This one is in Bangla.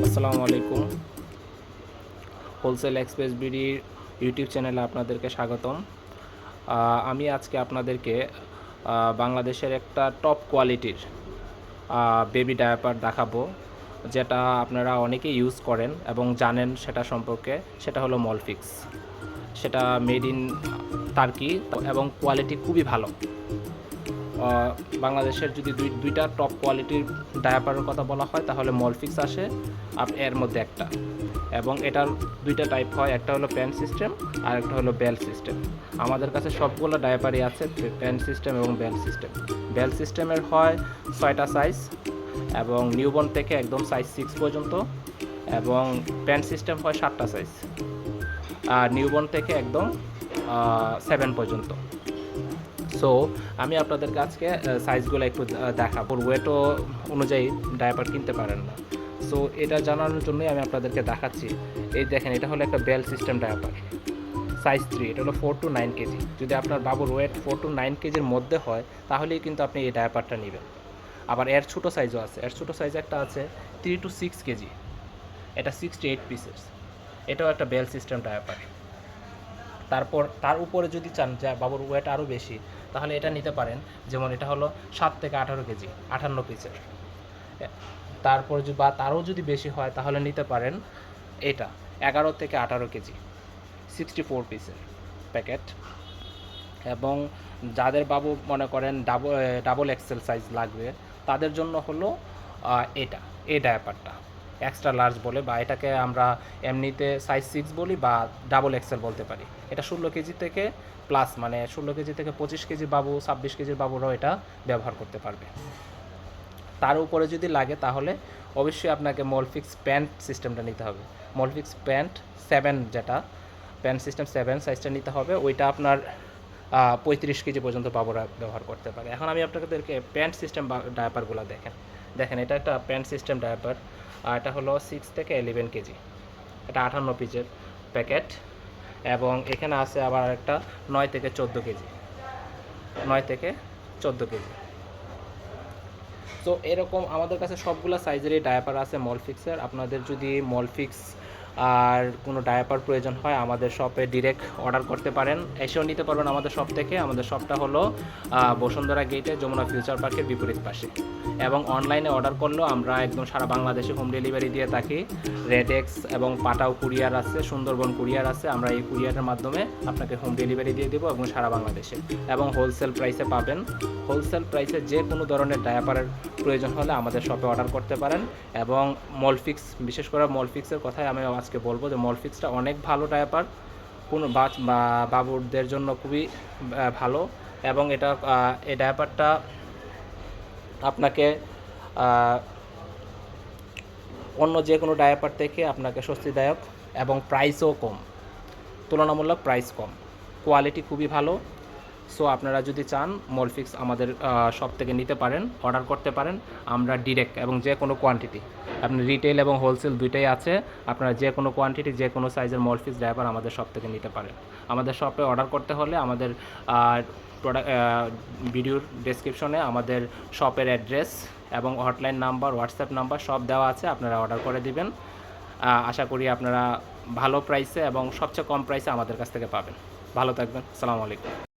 আসসালামু আলাইকুম। হোলসেল এক্সপ্রেস বিডির ইউটিউব চ্যানেলে আপনাদেরকে স্বাগতম। আমি আজকে আপনাদেরকে বাংলাদেশের একটা টপ কোয়ালিটির বেবি ডায়াপার দেখাবো, যেটা আপনারা অনেকেই ইউজ করেন এবং জানেন সেটা সম্পর্কে। সেটা হলো মলফিক্স। সেটা মেড ইন টার্কি এবং কোয়ালিটি খুবই ভালো। বাংলাদেশের যদি দুইটা টপ কোয়ালিটির ডায়াপারের কথা বলা হয় তাহলে মলফিক্স আসে এর মধ্যে একটা, এবং এটার দুইটা টাইপ হয়, একটা হলো প্যান্ট সিস্টেম আর একটা হলো বেল সিস্টেম। আমাদের কাছে সবগুলো ডায়াপারই আছে প্যান্ট সিস্টেম এবং বেল সিস্টেম। বেল সিস্টেমের হয় 6টা সাইজ, এবং নিউবর্ন থেকে একদম সাইজ 6 পর্যন্ত, এবং প্যান্ট সিস্টেম হয় 7টা সাইজ, আর নিউবর্ন থেকে একদম 7 পর্যন্ত। সো আমি আপনাদেরকে আজকে সাইজগুলো একটু দেখাবো। ওয়েটও অনুযায়ী ডায়াপার কিনতে পারেন না। সো এটা জানানোর জন্যই আমি আপনাদেরকে দেখাচ্ছি। এই দেখেন, এটা হলো একটা বেল সিস্টেম ডায়াপার, সাইজ 3। এটা হলো 4 to 9 কেজি। যদি আপনার বাবুর ওয়েট 4 to 9 কেজির মধ্যে হয় তাহলেই কিন্তু আপনি এই ডায়াপারটা নেবেন। আবার এর ছোটো সাইজও আছে, এর ছোটো সাইজ একটা আছে 3 to 6 কেজি, এটা 68 পিসেস। এটাও একটা বেল সিস্টেম ডায়াপার। তারপর তার উপরে যদি চান যে বাবুর ওয়েট আরও বেশি, তাহলে এটা নিতে পারেন। যেমন এটা হলো 7 থেকে 18 কেজি, 58 পিসের। তারপর বা তারও যদি বেশি হয় তাহলে নিতে পারেন এটা 11 থেকে 18 কেজি, 64 পিসের প্যাকেট। এবং যাদের বাবু মনে করেন ডাবল এক্সেল সাইজ লাগবে, তাদের জন্য হলো এটা, এই ডায়াপারটা এক্সট্রা লার্জ বলে, বা এটাকে আমরা এমনিতে সাইজ 6 বলি বা ডাবল এক্সেল বলতে পারি। এটা 16 কেজি থেকে প্লাস, মানে 16 কেজি থেকে 25 কেজি বাবু, 26 কেজির বাবুরাও এটা ব্যবহার করতে পারবে। তার উপরে যদি লাগে তাহলে অবশ্যই আপনাকে মলফিক্স প্যান্ট সিস্টেমটা নিতে হবে। মলফিক্স প্যান্ট 7, যেটা প্যান্ট সিস্টেম 7 সাইজটা নিতে হবে। ওইটা আপনার 35 কেজি পর্যন্ত বাবুরা ব্যবহার করতে পারে। এখন আমি আপনাদেরকে প্যান্ট সিস্টেম ডায়াপারগুলো দেখেন এটা একটা প্যান্ট সিস্টেম ডায়াপার। আর এটা হলো 6 থেকে 11 কেজি, এটা 58 পিসের প্যাকেট। এবং এখানে আছে আবার একটা 9 থেকে 14 কেজি, 9 থেকে 14 কেজি। তো এরকম আমাদের কাছে সবগুলো সাইজেরই ডায়াপার আছে মলফিক্সের। আপনাদের যদি মলফিক্স আর কোনো ডায়াপার প্রয়োজন হয় আমাদের শপে ডিরেক্ট অর্ডার করতে পারেন, এসেও নিতে পারবেন আমাদের শপ থেকে। আমাদের শপটা হলো বসুন্ধরা গেটে, যমুনা ফিউচার পার্কের বিপরীত পাশে। এবং অনলাইনে অর্ডার করলেও আমরা একদম সারা বাংলাদেশে হোম ডেলিভারি দিয়ে থাকি। রেডেক্স এবং পাটাও কুরিয়ার আছে, সুন্দরবন কুরিয়ার আছে। আমরা এই কুরিয়ারের মাধ্যমে আপনাকে হোম ডেলিভারি দিয়ে দেবো এবং সারা বাংলাদেশে, এবং হোলসেল প্রাইসে পাবেন। হোলসেল প্রাইসে যে কোনো ধরনের ডায়াপারের প্রয়োজন হলে আমাদের শপে অর্ডার করতে পারেন। এবং মলফিক্স, বিশেষ করে মলফিক্সের কথাই আমি আজকে বলবো যে মলফিক্সটা অনেক ভালো ডায়াপার, কোনো বাবুদের জন্য খুবই ভালো। এবং এটা এই ডায়াপারটা আপনাকে অন্য যে কোনো ডায়াপার থেকে আপনাকে স্বস্তিদায়ক, এবং প্রাইসও কম, তুলনামূলক প্রাইস কম, কোয়ালিটি খুবই ভালো। সো আপনারা যদি চান মলফিক্স আমাদের শপ থেকে নিতে পারেন, অর্ডার করতে পারেন। আমরা ডিরেক্ট এবং যে কোনো কোয়ান্টিটি, আপনি রিটেল এবং হোলসেল দুইটাই আছে। আপনারা যে কোনো কোয়ান্টিটি, যে কোনো সাইজের মলফিক্স ডায়াপার আমাদের শপ থেকে নিতে পারেন। আমাদের শপে অর্ডার করতে হলে আমাদের প্রোডাক্ট ভিডিওর ডেসক্রিপশনে আমাদের শপের অ্যাড্রেস এবং হটলাইন নাম্বার, হোয়াটসঅ্যাপ নাম্বার সব দেওয়া আছে, আপনারা অর্ডার করে দিবেন। আশা করি আপনারা ভালো প্রাইসে এবং সবচেয়ে কম প্রাইসে আমাদের কাছ থেকে পাবেন। ভালো থাকবেন। আসসালামু আলাইকুম।